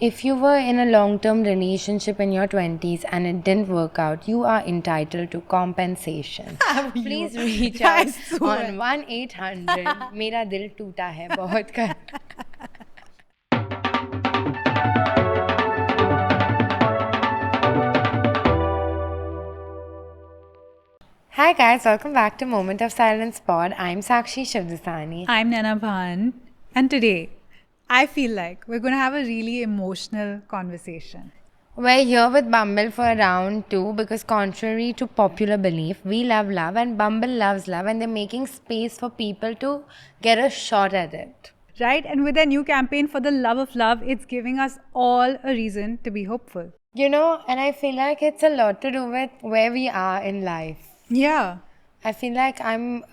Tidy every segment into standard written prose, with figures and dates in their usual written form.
If you were in a long term relationship in your 20s and it didn't work out, you are entitled to compensation. Please reach I out swear. on 1 800 मेरा दिल टूटा है बहुत कर. Hi guys, welcome back to Moment of Silence Pod. I'm Sakshi Shivdasani. I'm Nana Bhan, and today I feel like we're going to have a really emotional conversation. We're here with Bumble for round two because, contrary to popular belief, we love love and Bumble loves love, and they're making space for people to get a shot at it. Right? And with their new campaign for the love of love, it's giving us all a reason to be hopeful. You know, and I feel like it's a lot to do with where we are in life. Yeah. I feel like I'm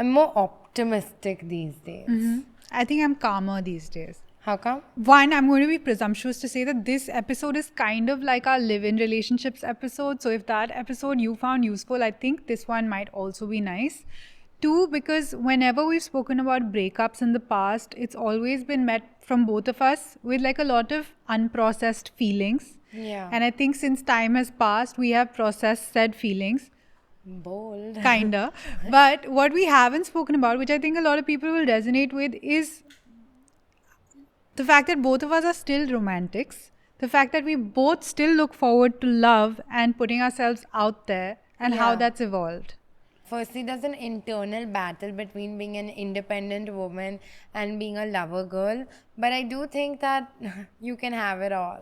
more optimistic these days. I think I'm calmer these days. How come? One, I'm going to be presumptuous to say that this episode is kind of like our live in relationships episode. So if that episode you found useful, I think this one might also be nice. Two, because whenever we've spoken about breakups in the past, it's always been met from both of us with like a lot of unprocessed feelings. Yeah. And I think since time has passed, we have processed said feelings. Bold. Kinda. But what we haven't spoken about, which I think a lot of people will resonate with, is the fact that both of us are still romantics, the fact that we both still look forward to love and putting ourselves out there, and how Yeah. that's evolved. Firstly, there's an internal battle between being an independent woman and being a lover girl. But I do think that you can have it all.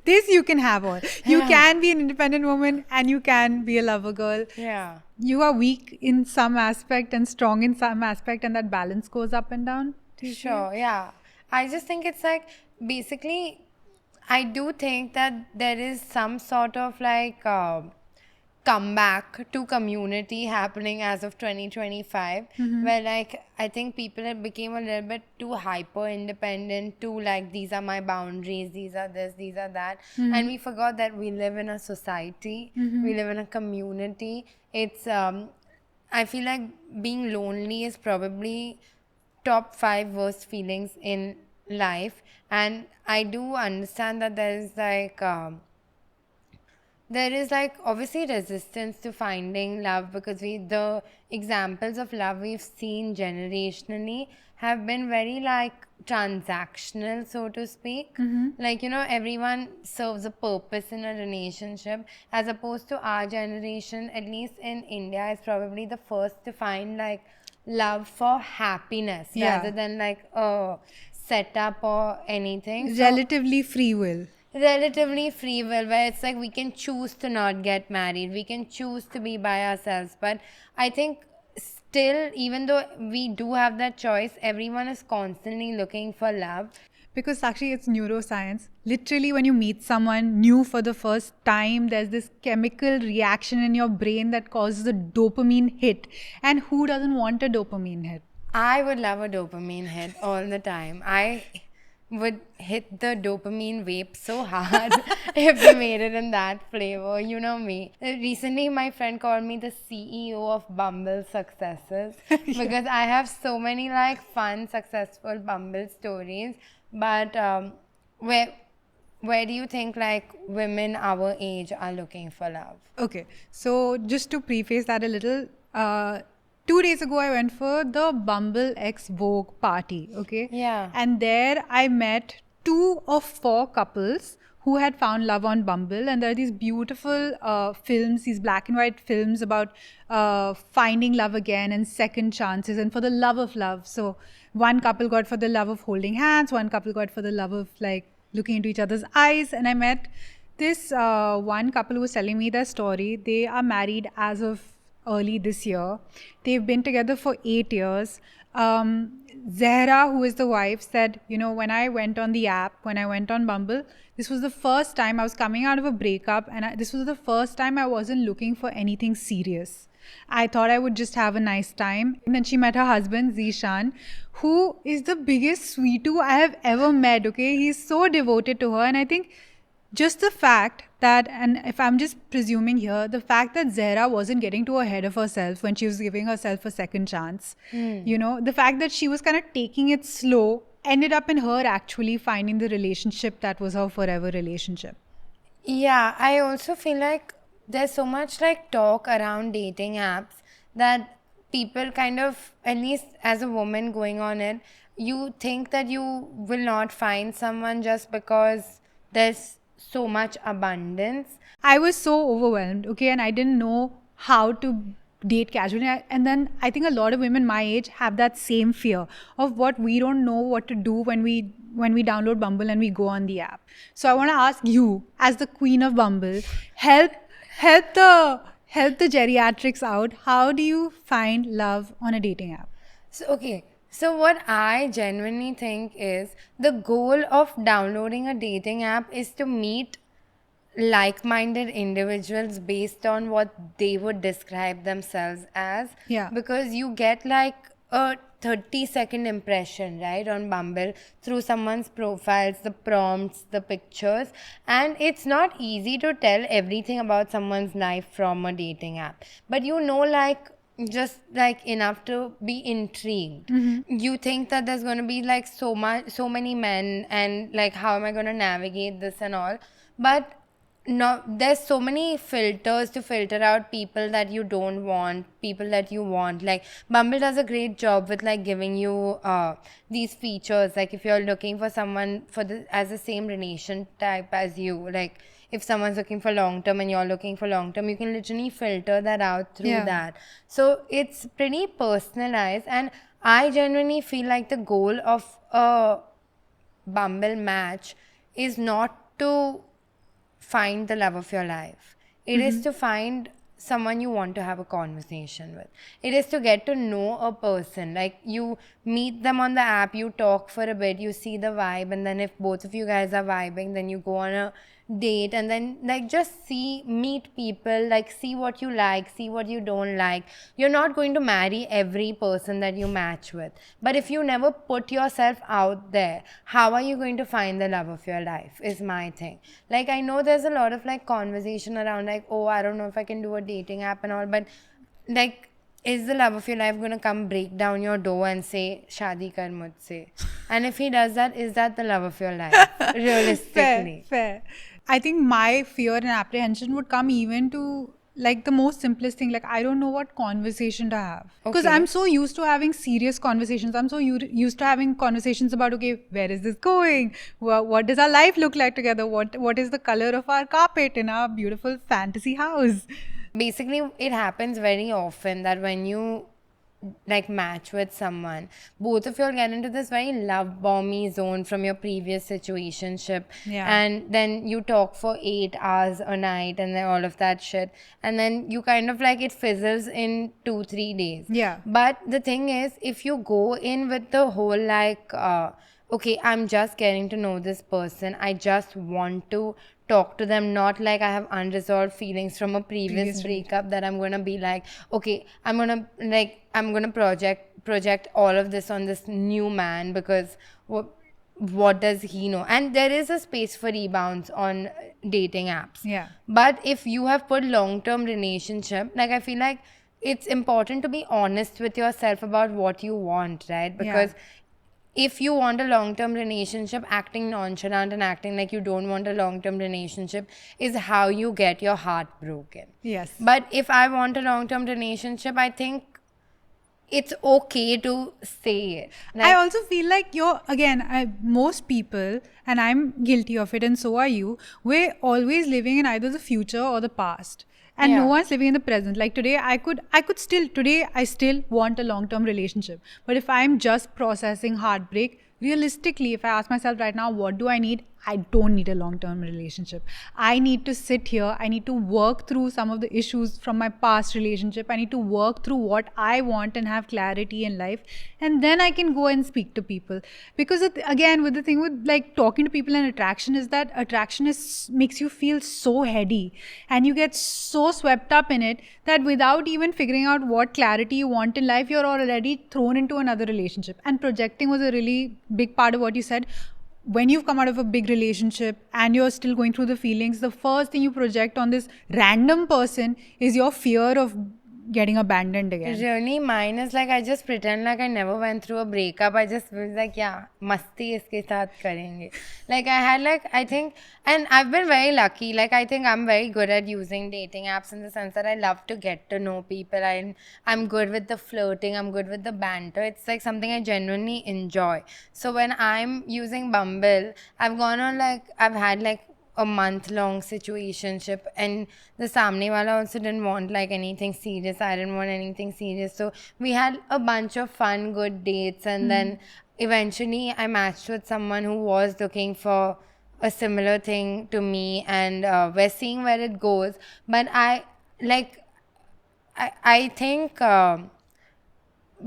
This you can have all. You Yeah. can be an independent woman and you can be a lover girl. Yeah. You are weak in some aspect and strong in some aspect, and that balance goes up and down. Sure, yeah. I just think it's like basically, I do think that there is some sort of like comeback to community happening as of 2025, where like I think people have became a little bit too hyper independent, too like these are my boundaries, these are this, these are that, and we forgot that we live in a society, we live in a community. It's I feel like being lonely is probably top 5 worst feelings in life, and I do understand that there is like obviously resistance to finding love because the examples of love we've seen generationally have been very like transactional, so to speak. Like, you know, everyone serves a purpose in a relationship, as opposed to our generation, at least in India, is probably the first to find like love for happiness Yeah. rather than like a setup or anything. So, Relatively free will. relatively free will, where it's like we can choose to not get married, we can choose to be by ourselves. But I think still, even though we do have that choice, everyone is constantly looking for love. Because actually, it's neuroscience. Literally, when you meet someone new for the first time, there's this chemical reaction in your brain that causes a dopamine hit. And who doesn't want a dopamine hit? I would love a dopamine hit all the time. I would hit the dopamine vape so hard if we made it in that flavor. You know me. Recently, my friend called me the CEO of Bumble successes because I have so many like fun, successful Bumble stories. But where do you think like women our age are looking for love? Okay, so just to preface that a little, 2 days ago I went for the Bumble X Vogue party, okay? Yeah. And there I met 2 of 4 couples who had found love on Bumble, and there are these beautiful films, these black and white films about finding love again and second chances and for the love of love. So one couple got for the love of holding hands, one couple got for the love of like looking into each other's eyes, and I met this one couple who was telling me their story. They are married as of early this year. They've been together for 8 years. Zehra, who is the wife, said, you know, when I went on the app, when I went on Bumble, this was the first time I was coming out of a breakup, and this was the first time I wasn't looking for anything serious. I thought I would just have a nice time. And then she met her husband, Zishan, who is the biggest sweeto I have ever met, okay? He's so devoted to her. And I think just the fact that, and if I'm just presuming here, the fact that Zehra wasn't getting too ahead of herself when she was giving herself a second chance, you know, the fact that she was kind of taking it slow ended up in her actually finding the relationship that was her forever relationship. Yeah, I also feel like there's so much like talk around dating apps that people kind of, at least as a woman going on it, you think that you will not find someone just because there's so much abundance. I was so overwhelmed, okay, and I didn't know how to date casually. And then I think a lot of women my age have that same fear of what we don't know what to do when we download Bumble and we go on the app. So I want to ask you, as the queen of Bumble, help the geriatrics out. How do you find love on a dating app? So, okay. So, what I genuinely think is the goal of downloading a dating app is to meet like minded individuals based on what they would describe themselves as. Yeah. Because you get like a 30-second impression, right, on Bumble through someone's profiles, the prompts, the pictures. And it's not easy to tell everything about someone's life from a dating app. But you know, like, just like enough to be intrigued. You think that there's going to be like so many men, and like how am I going to navigate this and all. But no, there's so many filters to filter out people that you don't want, people that you want. Like Bumble does a great job with like giving you these features. Like if you're looking for someone as the same relation type as you, like if someone's looking for long term and you're looking for long term, you can literally filter that out through that. So it's pretty personalized, and I genuinely feel like the goal of a Bumble match is not to find the love of your life. It is to find someone you want to have a conversation with. It is to get to know a person. Like you meet them on the app, you talk for a bit, you see the vibe, and then if both of you guys are vibing, then you go on a date, and then like just meet people, like see what you like, see what you don't like. You're not going to marry every person that you match with, but if you never put yourself out there, how are you going to find the love of your life is my thing. Like I know there's a lot of like conversation around like, oh, I don't know if I can do a dating app and all, but like, is the love of your life going to come break down your door and say shadi kar mujhse? And if he does that, is that the love of your life realistically? Fair. I think my fear and apprehension would come even to like the most simplest thing. Like I don't know what conversation to have, because I'm so used to having serious conversations. I'm so used to having conversations about, okay, where is this going? What does our life look like together? What is the color of our carpet in our beautiful fantasy house? Basically, it happens very often that when you like match with someone, both of you all get into this very love bomby zone from your previous situationship, and then you talk for 8 hours a night and then all of that shit, and then you kind of like it fizzles in 2-3 days. But the thing is, if you go in with the whole like okay, I'm just getting to know this person, I just want to talk to them, not like I have unresolved feelings from a previous breakup that I'm going to be like, okay, I'm going to project all of this on this new man because what does he know? And there is a space for rebounds on dating apps. But if you have put long-term relationship, like I feel like it's important to be honest with yourself about what you want, right? Because if you want a long-term relationship, acting nonchalant and acting like you don't want a long-term relationship is how you get your heart broken. But if I want a long-term relationship, I think it's okay to say it. Like, I also feel like most people, and I'm guilty of it and so are you, we're always living in either the future or the past. And no one's living in the present. Like today, I still want a long-term relationship. But if I'm just processing heartbreak, realistically, if I ask myself right now, what do I need? I don't need a long-term relationship. I need to sit here. I need to work through some of the issues from my past relationship. I need to work through what I want and have clarity in life. And then I can go and speak to people. Because with the thing with like talking to people and attraction is that attraction makes you feel so heady. And you get so swept up in it that without even figuring out what clarity you want in life, you're already thrown into another relationship. And projecting was a really big part of what you said. When you've come out of a big relationship and you're still going through the feelings, the first thing you project on this random person is your fear of getting abandoned again? Really, mine is like I just pretend like I never went through a breakup. I just was like, yeah, masti iske saath karenge. Like I had like, I think, and I've been very lucky. Like I think I'm very good at using dating apps in the sense that I love to get to know people. I'm good with the flirting. I'm good with the banter. It's like something I genuinely enjoy. So when I'm using Bumble, I've had like a month-long situationship, and the samne wala also didn't want like anything serious. I didn't want anything serious, so we had a bunch of fun good dates, and then eventually I matched with someone who was looking for a similar thing to me, and we're seeing where it goes. But I think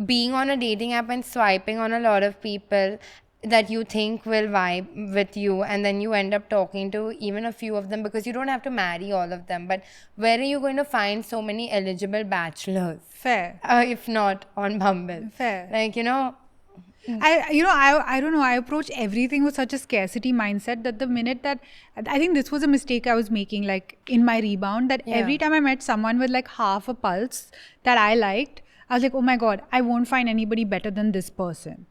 being on a dating app and swiping on a lot of people that you think will vibe with you, and then you end up talking to even a few of them, because you don't have to marry all of them. But where are you going to find so many eligible bachelors? Fair. If not on Bumble. Fair. Like, you know. I don't know. I approach everything with such a scarcity mindset that the minute that I think this was a mistake I was making, like in my rebound, that every time I met someone with like half a pulse that I liked, I was like, oh my God, I won't find anybody better than this person,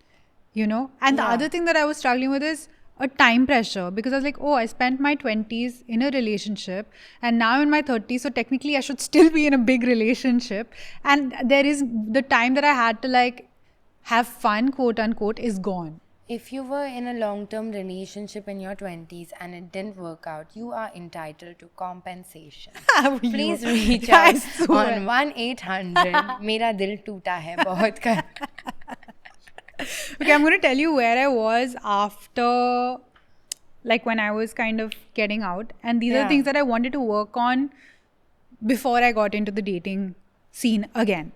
you know? And the other thing that I was struggling with is a time pressure, because I was like, oh, I spent my 20s in a relationship and now in my 30s, so technically I should still be in a big relationship. And there is the time that I had to like have fun, quote unquote, is gone. If you were in a long-term relationship in your 20s and it didn't work out, you are entitled to compensation. Please reach out on 1-800 मेरा दिल टूटा है बहुत कर. Okay, I'm going to tell you where I was after, like when I was kind of getting out. And these are things that I wanted to work on before I got into the dating scene again.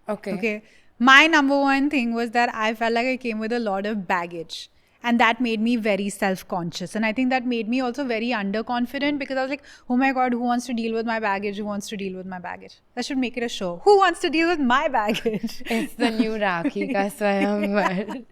Okay. My number one thing was that I felt like I came with a lot of baggage. And that made me very self-conscious. And I think that made me also very underconfident, because I was like, oh my God, who wants to deal with my baggage? Who wants to deal with my baggage? I should make it a show. Who wants to deal with my baggage? It's the new Rakhi ka Swayamvar.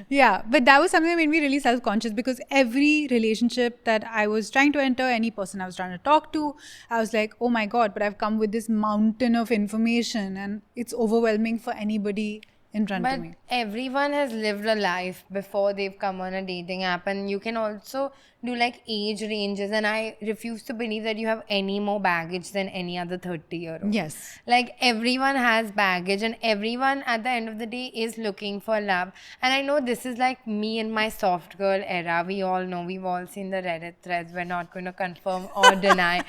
Yeah, but that was something that made me really self-conscious, because every relationship that I was trying to enter, any person I was trying to talk to, I was like, oh my God, but I've come with this mountain of information and it's overwhelming for anybody in front of me. But everyone has lived a life before they've come on a dating app, and you can also do like age ranges, and I refuse to believe that you have any more baggage than any other 30-year-old. Yes. Like everyone has baggage, and everyone at the end of the day is looking for love. And I know this is like me in my soft girl era. We all know, we've all seen the Reddit threads. We're not going to confirm or deny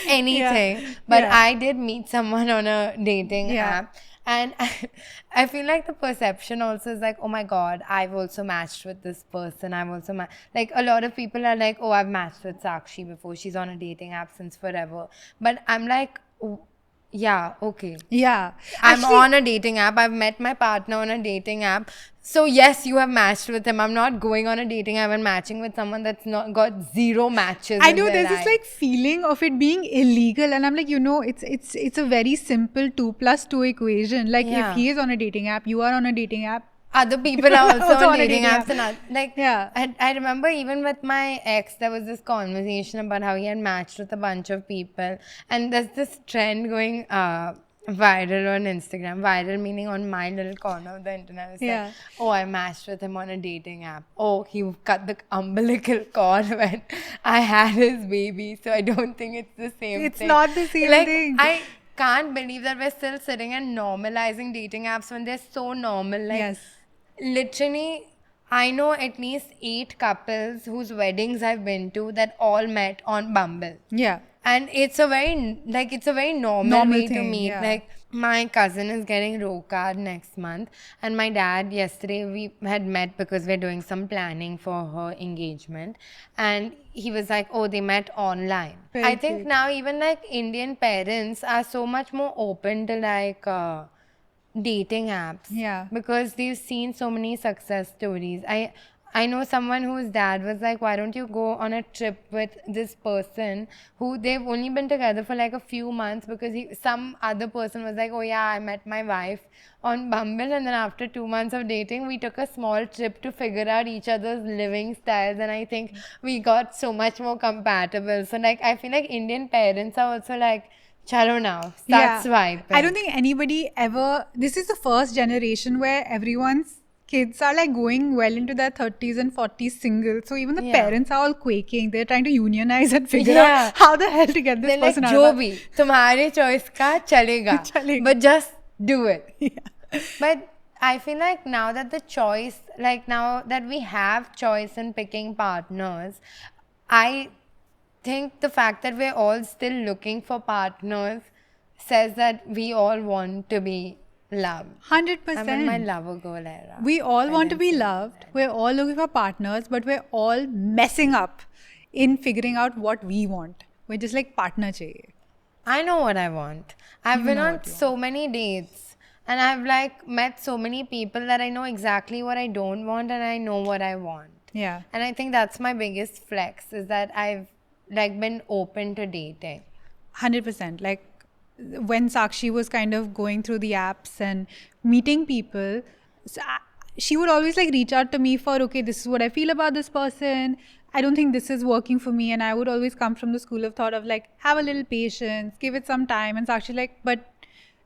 anything. But I did meet someone on a dating app. And I feel like the perception also is like, oh my God, I've also matched with this person. I've also like a lot of people are like, oh, I've matched with Sakshi before. She's on a dating app since forever. But I'm like, oh, yeah, okay. Yeah. I'm on a dating app. I've met my partner on a dating app. So yes, you have matched with him. I'm not going on a dating app and matching with someone that's not got zero matches. I know there's this like feeling of it being illegal, and I'm like, you know, it's a very simple 2 + 2 equation. Like if he is on a dating app, you are on a dating app. Other people are also on dating apps and like yeah. I remember even with my ex, there was this conversation about how he had matched with a bunch of people, and there's this trend going viral on Instagram. Viral meaning on my little corner of the internet. It's like, oh, I matched with him on a dating app. Oh, he cut the umbilical cord when I had his baby. So I don't think it's the same thing. It's not the same thing. I can't believe that we're still sitting and normalizing dating apps when they're so normal. Like, literally, I know at least 8 couples whose weddings I've been to that all met on Bumble. Yeah. And it's a very normal way thing, to meet. Like, my cousin is getting rocard next month, and my dad, yesterday we had met because we're doing some planning for her engagement, and he was like, oh, they met online. I think now even like Indian parents are so much more open to like dating apps, because they've seen so many success stories. I know someone whose dad was like, why don't you go on a trip with this person who they've only been together for like a few months, because some other person was like, oh yeah, I met my wife on Bumble, and then after 2 months of dating, we took a small trip to figure out each other's living styles, and I think we got so much more compatible. So like, I feel like Indian parents are also like Chalo now. Start Yeah. swiping. I don't think anybody ever. This is the first generation where everyone's kids are like going well into their 30s and 40s single. So even the Yeah. parents are all quaking. They're trying to unionize and figure Yeah. out how the hell to get this They're like, person out जो of भी तुम्हारे choice का चलेगा. चलेगा. But just do it. Yeah. But I feel like now that the choice, like now that we have choice in picking partners, I think the fact that we're all still looking for partners says that we all want to be loved. 100%. I'm in my lover girl era. We all want to be loved. We're all looking for partners, but we're all messing up in figuring out what we want. We're just like partner chahiye. I know what I want. I've been know on what you so many dates and I've like met so many people that I know exactly what I don't want and I know what I want. Yeah. And I think that's my biggest flex is that I've like been open to dating. 100%. Like when Sakshi was kind of going through the apps and meeting people, she would always like reach out to me for, okay, this is what I feel about this person. I don't think this is working for me. And I would always come from the school of thought of like, have a little patience, give it some time. And Sakshi like, but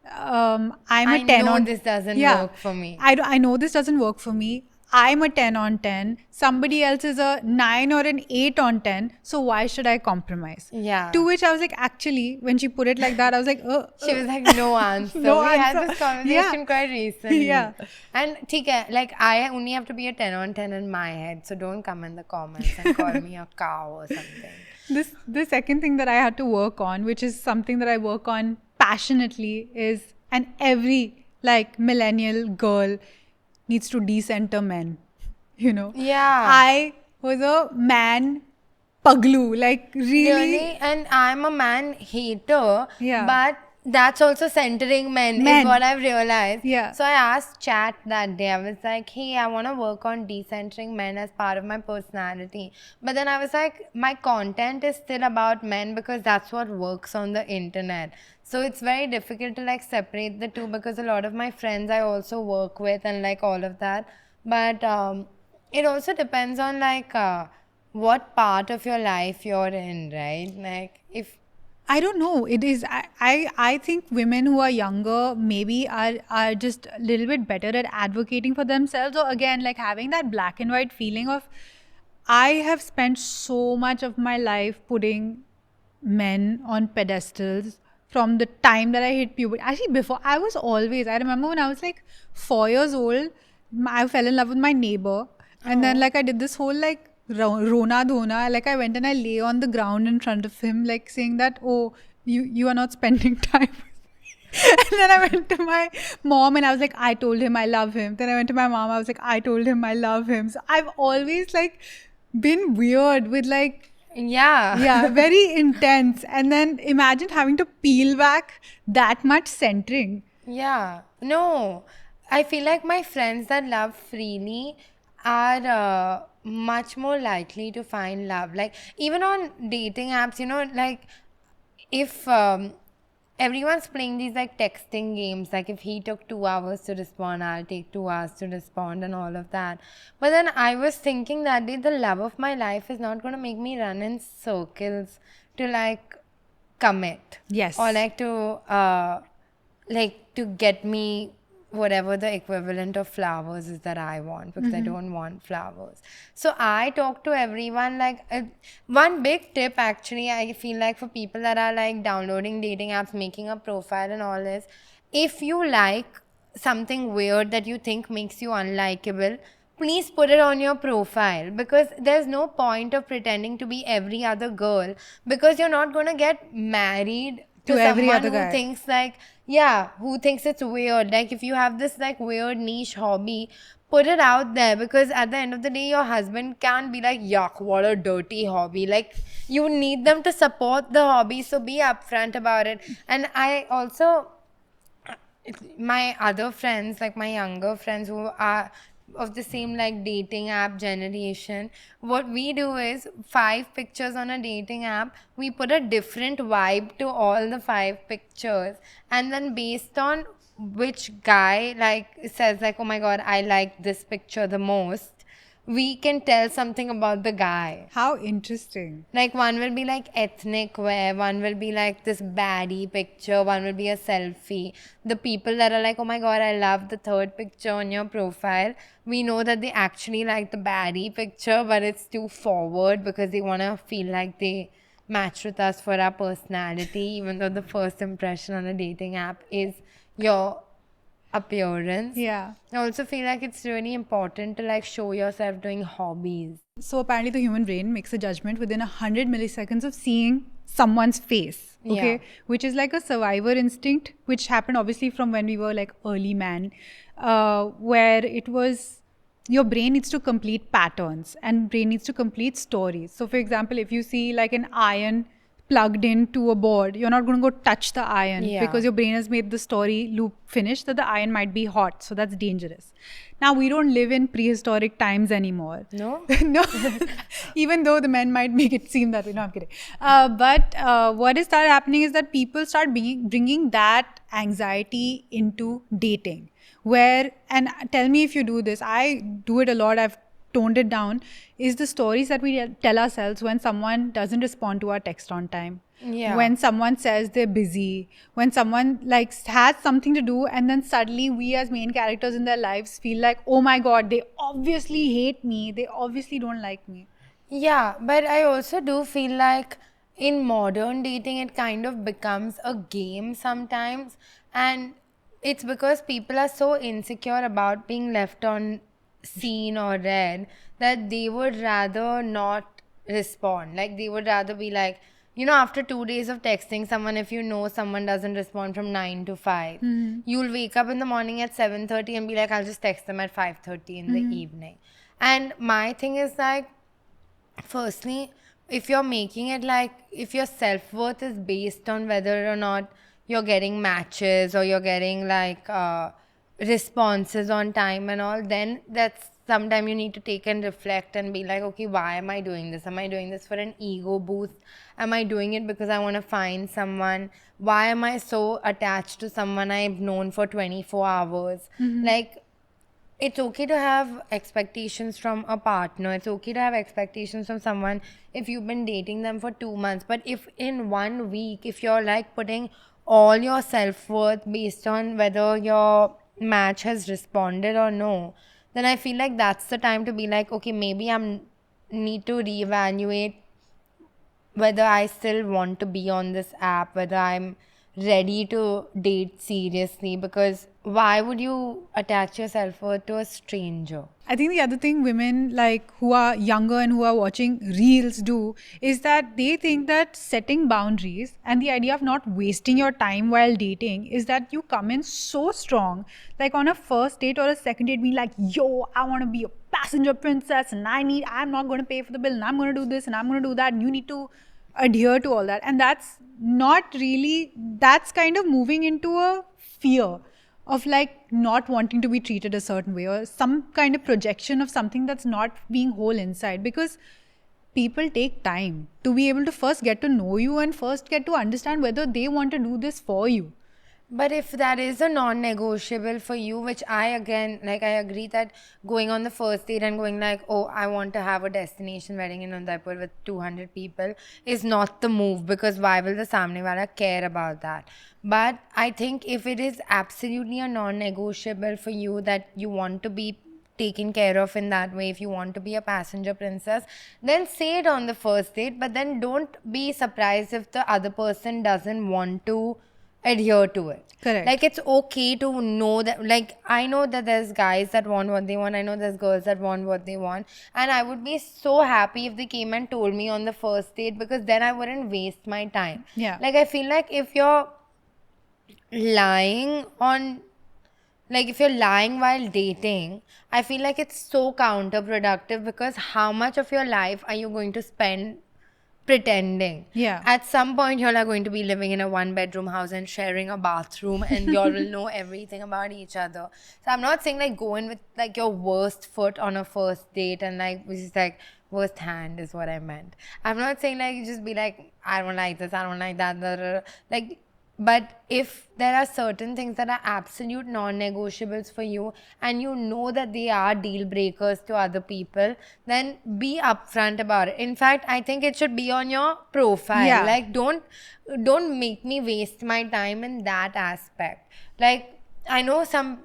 I'm a 10 know on this doesn't work for me. I know this doesn't work for me. I'm a 10 on 10. Somebody else is a 9 or an 8 on 10. So why should I compromise? Yeah. To which I was like, actually, when she put it like that, I was like, She was like, no answer. No we answer. had this conversation quite recently. Yeah. And theek hai, like I only have to be a 10 on 10 in my head. So don't come in the comments and call me a cow or something. The second thing that I had to work on, which is something that I work on passionately, is, and every like millennial girl needs to decenter men, you know. Yeah. I was a man paglu, like really. And I'm a man hater. Yeah. But that's also centering men is what I've realized. Yeah. So I asked Chat that day. I was like, hey, I want to work on decentering men as part of my personality. But then I was like, my content is still about men because that's what works on the internet. So it's very difficult to like separate the two because a lot of my friends I also work with and like all of that. But it also depends on like what part of your life you're in, right? Like if I don't know. It is. I think women who are younger maybe are just a little bit better at advocating for themselves. Or again, like having that black and white feeling of, I have spent so much of my life putting men on pedestals from the time that I hit puberty. Actually, before I remember when I was like 4 years old, I fell in love with my neighbor, and then like I did this whole like Rona Dhona, like I went and I lay on the ground in front of him, like saying that, oh, you are not spending time with me. And then I went to my mom and I was like, I told him I love him. Then I went to my mom, I was like, I told him I love him. So I've always like been weird with like, yeah, very intense. And then imagine having to peel back that much centering. Yeah. No, I feel like my friends that love freely are much more likely to find love. Like, even on dating apps, you know, like, if everyone's playing these like texting games, like if he took 2 hours to respond, I'll take 2 hours to respond and all of that. But then I was thinking that day, the love of my life is not going to make me run in circles to like commit. Yes. Or like to get me whatever the equivalent of flowers is that I want, because I don't want flowers. So I talk to everyone, like one big tip actually I feel like for people that are like downloading dating apps, making a profile and all this, if you like something weird that you think makes you unlikable, please put it on your profile, because there's no point of pretending to be every other girl, because you're not going to get married to every someone other who guy. thinks like, who thinks it's weird. Like if you have this like weird niche hobby, put it out there, because at the end of the day, your husband can't be like, yuck, what a dirty hobby. Like you need them to support the hobby, so be upfront about it. And I also, my other friends, like my younger friends who are of the same like dating app generation, what we do is 5 pictures on a dating app, we put a different vibe to all the 5 pictures, and then based on which guy like says like, oh my god, I like this picture the most, we can tell something about the guy. How interesting. Like one will be like ethnic wear, one will be like this baddie picture, one will be a selfie. The people that are like, oh my god, I love the third picture on your profile, we know that they actually like the baddie picture, but it's too forward because they want to feel like they match with us for our personality, even though the first impression on a dating app is your appearance. Yeah. I also feel like it's really important to like show yourself doing hobbies. So apparently the human brain makes a judgment within 100 milliseconds of seeing someone's face. Okay. Yeah. Which is like a survivor instinct, which happened obviously from when we were like early man, where it was your brain needs to complete patterns and brain needs to complete stories. So for example, if you see like an iron plugged into a board, you're not going to go touch the iron because your brain has made the story loop finish that the iron might be hot. So that's dangerous. Now, we don't live in prehistoric times anymore. No? No. Even though the men might make it seem that way. No, I'm kidding. But what is started happening is that people start bringing that anxiety into dating. Where, and tell me if you do this, I do it a lot, I've toned it down, is the stories that we tell ourselves when someone doesn't respond to our text on time. Yeah. When someone says they're busy, when someone like has something to do, and then suddenly we as main characters in their lives feel like, oh my god, they obviously hate me, they obviously don't like me. Yeah, but I also do feel like in modern dating, it kind of becomes a game sometimes. And it's because people are so insecure about being left on seen or read that they would rather not respond. Like, they would rather be like, you know, after 2 days of texting someone, if you know someone doesn't respond from 9 to 5, you'll wake up in the morning at 7:30 and be like, I'll just text them at 5:30 in the evening. And my thing is like, firstly, if you're making it like, if your self-worth is based on whether or not you're getting matches or you're getting like responses on time and all, then that's sometime you need to take and reflect and be like, okay, why am I doing this? Am I doing this for an ego boost? Am I doing it because I want to find someone? Why am I so attached to someone I've known for 24 hours? Like, it's okay to have expectations from a partner. It's okay to have expectations from someone if you've been dating them for 2 months. But if in 1 week, if you're like putting all your self-worth based on whether your match has responded or no, then I feel like that's the time to be like, okay, maybe I'm need to reevaluate whether I still want to be on this app, whether I'm ready to date seriously, because why would you attach your self-worth to a stranger? I think the other thing women like who are younger and who are watching reels do is that they think that setting boundaries and the idea of not wasting your time while dating is that you come in so strong, like on a first date or a second date, being like, yo, I want to be a passenger princess and I'm not going to pay for the bill and I'm going to do this and I'm going to do that and you need to adhere to all that. And that's not really, that's kind of moving into a fear of like not wanting to be treated a certain way or some kind of projection of something that's not being whole inside, because people take time to be able to first get to know you and first get to understand whether they want to do this for you. But if that is a non-negotiable for you, which I again, like, I agree that going on the first date and going like, oh, I want to have a destination wedding in Udaipur with 200 people is not the move, because why will the samne wala care about that? But I think if it is absolutely a non-negotiable for you that you want to be taken care of in that way, if you want to be a passenger princess, then say it on the first date, but then don't be surprised if the other person doesn't want to adhere to it. Correct. Like, it's okay to know that, like, I know that there's guys that want what they want, I know there's girls that want what they want, and I would be so happy if they came and told me on the first date, because then I wouldn't waste my time. Yeah. Like, I feel like if you're lying on, like, if you're lying while dating, I feel like it's so counterproductive, because how much of your life are you going to spend pretending? Yeah. At some point, you're like going to be living in a 1-bedroom house and sharing a bathroom, and you all will know everything about each other. So I'm not saying like go in with like your worst foot on a first date and like, which is like worst hand is what I meant. I'm not saying like you just be like, I don't like this, I don't like that. Like, But if there are certain things that are absolute non-negotiables for you and you know that they are deal breakers to other people, then be upfront about it. In fact, I think it should be on your profile. Yeah. Like, don't make me waste my time in that aspect. Like, I know some,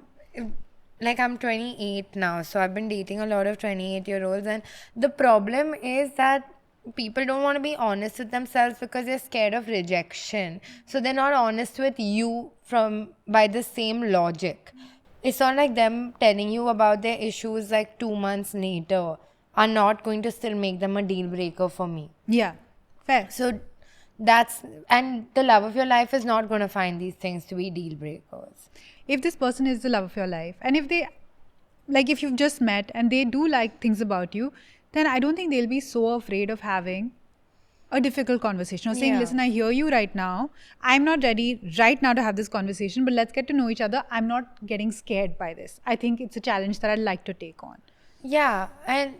like, I'm 28 now, so I've been dating a lot of 28-year-olds, and the problem is that people don't want to be honest with themselves because they're scared of rejection. So they're not honest with you by the same logic. It's not like them telling you about their issues like 2 months later are not going to still make them a deal breaker for me. Yeah. Fair. So and the love of your life is not going to find these things to be deal breakers. If this person is the love of your life, and if you've just met and they do like things about you, then I don't think they'll be so afraid of having a difficult conversation or saying, Yeah. listen, I hear you right now. I'm not ready right now to have this conversation, but let's get to know each other. I'm not getting scared by this. I think it's a challenge that I'd like to take on. Yeah, and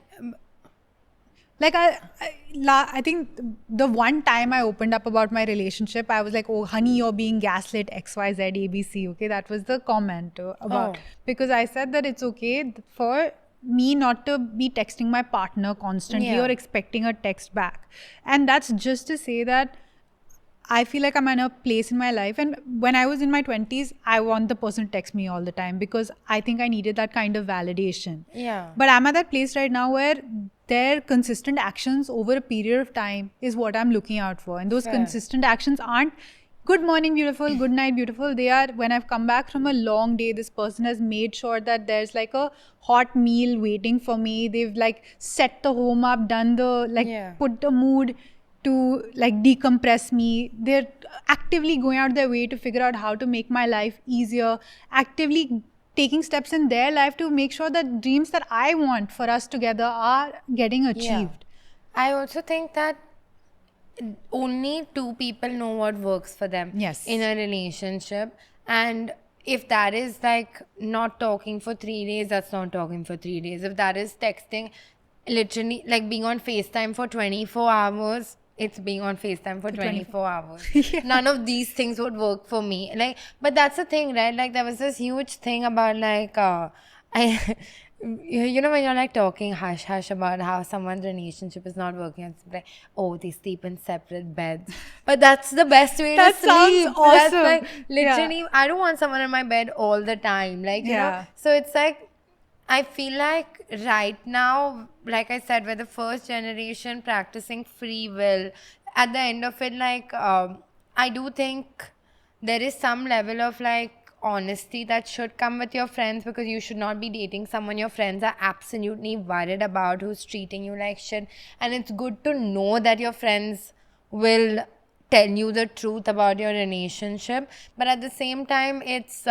Like I think the one time I opened up about my relationship, I was like, "Oh, honey, you're being gaslit X, Y, Z, ABC." Okay, that was the comment about because I said that it's okay for me not to be texting my partner constantly Yeah. or expecting a text back, and that's just to say that I feel like I'm in a place in my life, and when I was in my 20s, I want the person to text me all the time because I think I needed that kind of validation. yeah. But I'm at that place right now where their consistent actions over a period of time is what I'm looking out for. And those Fair. consistent actions aren't good morning, beautiful, good night, beautiful. They are when I've come back from a long day, this person has made sure that there's like a hot meal waiting for me. They've like set the home up, done the Yeah. put the mood to like decompress me. They're actively going out their way to figure out how to make my life easier, actively taking steps in their life to make sure that dreams that I want for us together are getting achieved. I also think that only two people know what works for them Yes. in a relationship. And if that is like not talking for 3 days, that's not talking for 3 days. If that is texting, literally like being on FaceTime for 24 hours, it's being on FaceTime for 24 hours. None of these things would work for me. Like, but that's the thing, right? Like, there was this huge thing about like, you know, when you're like talking hush hush about how someone's relationship is not working, it's like, oh, they sleep in separate beds. But that's the best way That to sleep. sounds That's awesome. like Yeah. literally, I don't want someone in my bed all the time. Like, you know, Yeah. so it's like, I feel like right now, like I said, we're the first generation practicing free will. At the end of it, like, I do think there is some level of like honesty that should come with your friends, because you should not be dating someone your friends are absolutely worried about, who's treating you like shit. And it's good to know that your friends will tell you the truth about your relationship. But at the same time, it's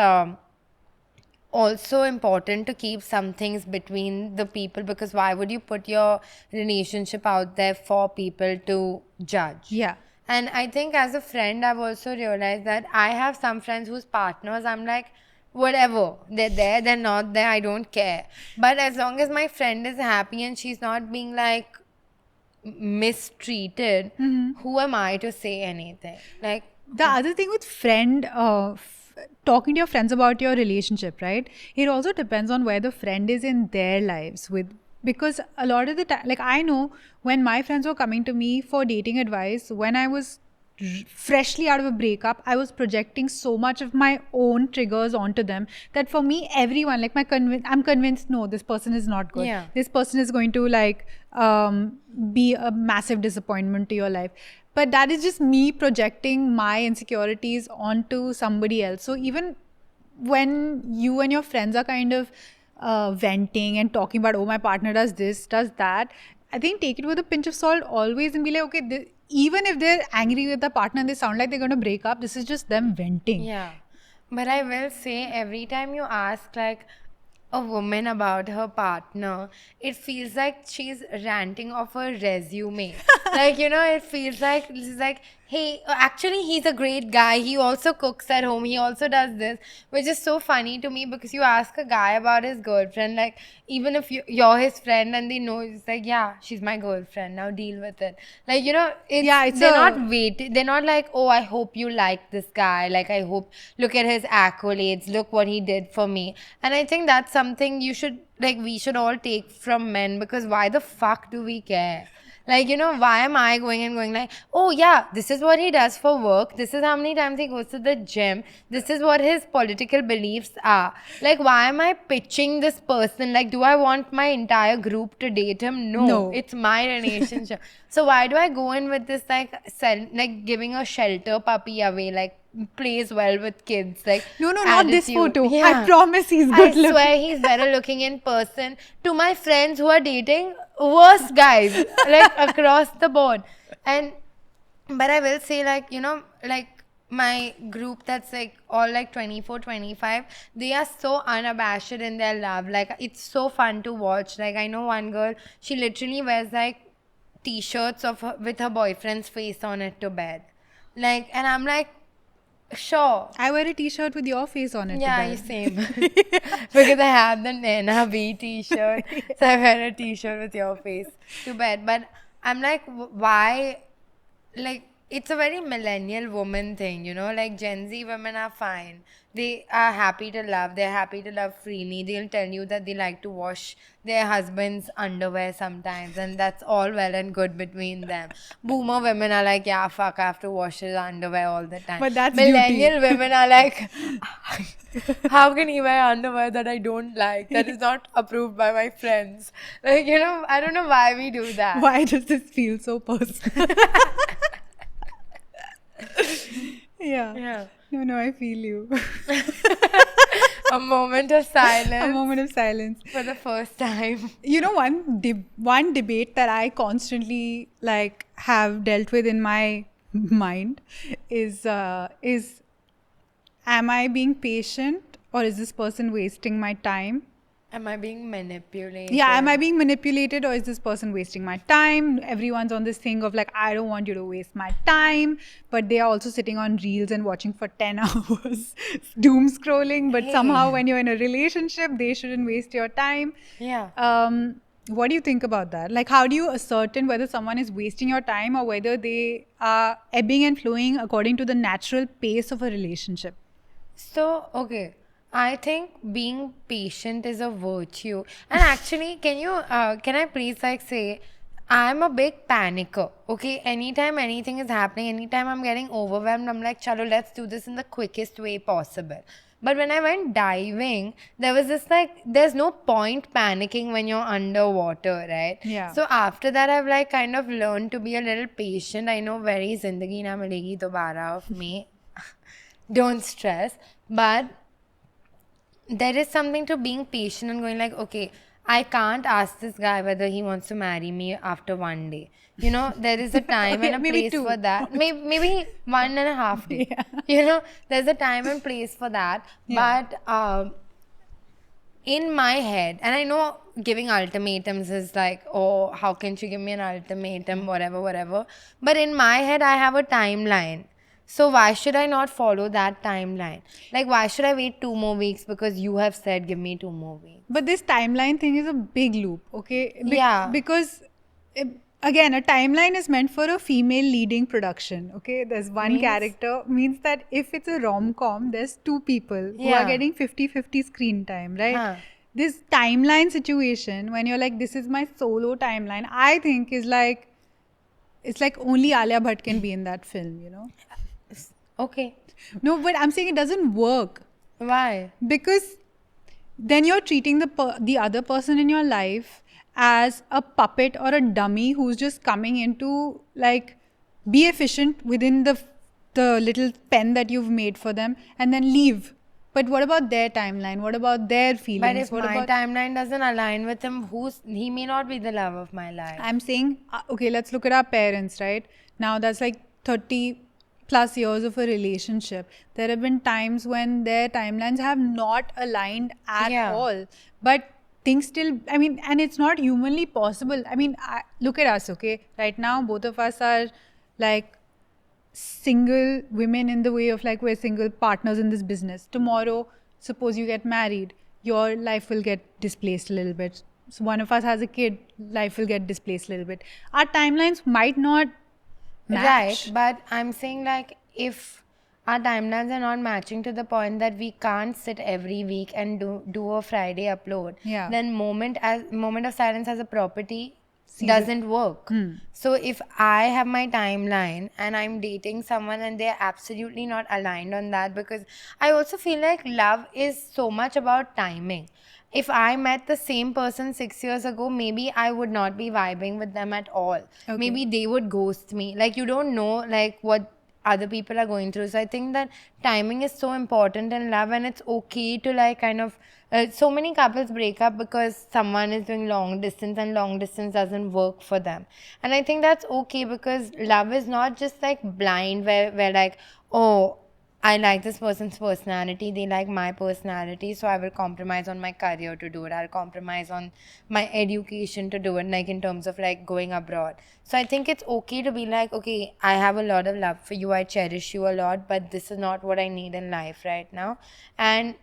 also important to keep some things between the people, because why would you put your relationship out there for people to judge? Yeah. And I think as a friend, I've also realized that I have some friends whose partners, I'm like, whatever, they're there, they're not there, I don't care. But as long as my friend is happy and she's not being like mistreated, who am I to say anything? Like, The other thing with talking to your friends about your relationship, right? It also depends on where the friend is in their lives because a lot of the time, like I know when my friends were coming to me for dating advice, when I was freshly out of a breakup, I was projecting so much of my own triggers onto them that for me, everyone, like I'm convinced, no, this person is not good. Yeah. This person is going to like be a massive disappointment to your life. But that is just me projecting my insecurities onto somebody else. So even when you and your friends are kind of venting and talking about, oh, my partner does this, does that, I think take it with a pinch of salt always and be like, okay, even if they're angry with the partner and they sound like they're going to break up, this is just them venting. yeah. But I will say, every time you ask like a woman about her partner, it feels like she's ranting off her resume. Like, you know, it feels like this is like, Actually, he's a great guy. He also cooks at home. He also does this, which is so funny to me because you ask a guy about his girlfriend, like, even if you're his friend and they know, it's like, yeah, she's my girlfriend. Now deal with it. Like, they're not waiting. They're not like, oh, I hope you like this guy. Like, I hope, look at his accolades. Look what he did for me. And I think that's something we should all take from men, because why the fuck do we care? Like, why am I going like, oh yeah, this is what he does for work. This is how many times he goes to the gym. This is what his political beliefs are. Like, why am I pitching this person? Like, do I want my entire group to date him? No. It's my relationship. So why do I go in with this, like giving a shelter puppy away, like, plays well with kids, like, no, not this attitude. photo. I promise he's good looking. I swear he's better looking in person. To my friends who are dating, worse guys, like, across the board. But I will say, like, my group that's like all like 24, 25, they are so unabashed in their love. Like, it's so fun to watch. Like, I know one girl, she literally wears like t-shirts with her boyfriend's face on it to bed. Like, and I'm like, sure. I wear a t-shirt with your face on it. Yeah, same. Because I have the Nena B t-shirt. So I wear a t-shirt with your face to bed. But I'm like, why? Like, it's a very millennial woman thing, like, Gen Z women are fine. They are happy to love. They're happy to love freely. They'll tell you that they like to wash their husband's underwear sometimes, and that's all well and good between them. Boomer women are like, yeah, fuck, I have to wash his underwear all the time. But that's millennial women are like, how can he wear underwear that I don't like, that is not approved by my friends? Like, I don't know why we do that. Why does this feel so personal? Yeah. No, I feel you. A moment of silence. A moment of silence. For the first time. One debate that I constantly like have dealt with in my mind is am I being patient, or is this person wasting my time? Am I being manipulated? Yeah, am I being manipulated, or is this person wasting my time? Everyone's on this thing of like, I don't want you to waste my time, but they are also sitting on reels and watching for 10 hours, doom scrolling. But somehow when you're in a relationship, they shouldn't waste your time. Yeah. What do you think about that? Like, how do you ascertain whether someone is wasting your time or whether they are ebbing and flowing according to the natural pace of a relationship? So, okay. I think being patient is a virtue. And actually, can I please say, I'm a big panicker. Okay, anytime anything is happening, anytime I'm getting overwhelmed, I'm like, chalo, let's do this in the quickest way possible. But when I went diving, there was this there's no point panicking when you're underwater, right? Yeah. So after that, I've kind of learned to be a little patient. I know very zindagi na milegi dobara of me. Don't stress. But there is something to being patient and going like, okay, I can't ask this guy whether he wants to marry me after one day. There is a time and a place for that. Maybe 1.5 days. Yeah. There's a time and place for that. Yeah. But in my head, and I know giving ultimatums is like, oh, how can she give me an ultimatum, whatever. But in my head, I have a timeline. So why should I not follow that timeline? Like, why should I wait 2 more weeks because you have said give me 2 more weeks? But this timeline thing is a big loop, okay? Yeah. Because, again, a timeline is meant for a female leading production, okay? There's one character, means that if it's a rom-com, there's 2 people who are getting 50-50 screen time, right? This timeline situation, when you're like, this is my solo timeline, I think is like, it's like only Alia Bhatt can be in that film, Okay. No, but I'm saying it doesn't work. Why? Because then you're treating the other person in your life as a puppet or a dummy who's just coming in to like be efficient within the little pen that you've made for them and then leave. But what about their timeline? What about their feelings? But if my timeline doesn't align with him, he may not be the love of my life. I'm saying, okay, let's look at our parents, right? Now that's like 30 plus years of a relationship. There have been times when their timelines have not aligned at all. But things still, and it's not humanly possible. Look at us, okay? Right now, both of us are like single women in the way of like we're single partners in this business. Tomorrow, suppose you get married, your life will get displaced a little bit. So one of us has a kid, life will get displaced a little bit. Our timelines might not match. Right, but I'm saying like if our timelines are not matching to the point that we can't sit every week and do a Friday upload, Yeah. then moment of silence as a property Season- doesn't work. So if I have my timeline and I'm dating someone and they're absolutely not aligned on that, because I also feel like love is so much about timing. If I met the same person 6 years ago, maybe I would not be vibing with them at all. Okay. Maybe they would ghost me. Like, you don't know like what other people are going through. So I think that timing is so important in love, and it's okay to like kind of so many couples break up because someone is doing long distance and long distance doesn't work for them. And I think that's okay, because love is not just like blind where like, oh, I like this person's personality, they like my personality, so I will compromise on my career to do it. I'll compromise on my education to do it, like in terms of like going abroad. So I think it's okay to be like, okay, I have a lot of love for you, I cherish you a lot, but this is not what I need in life right now. And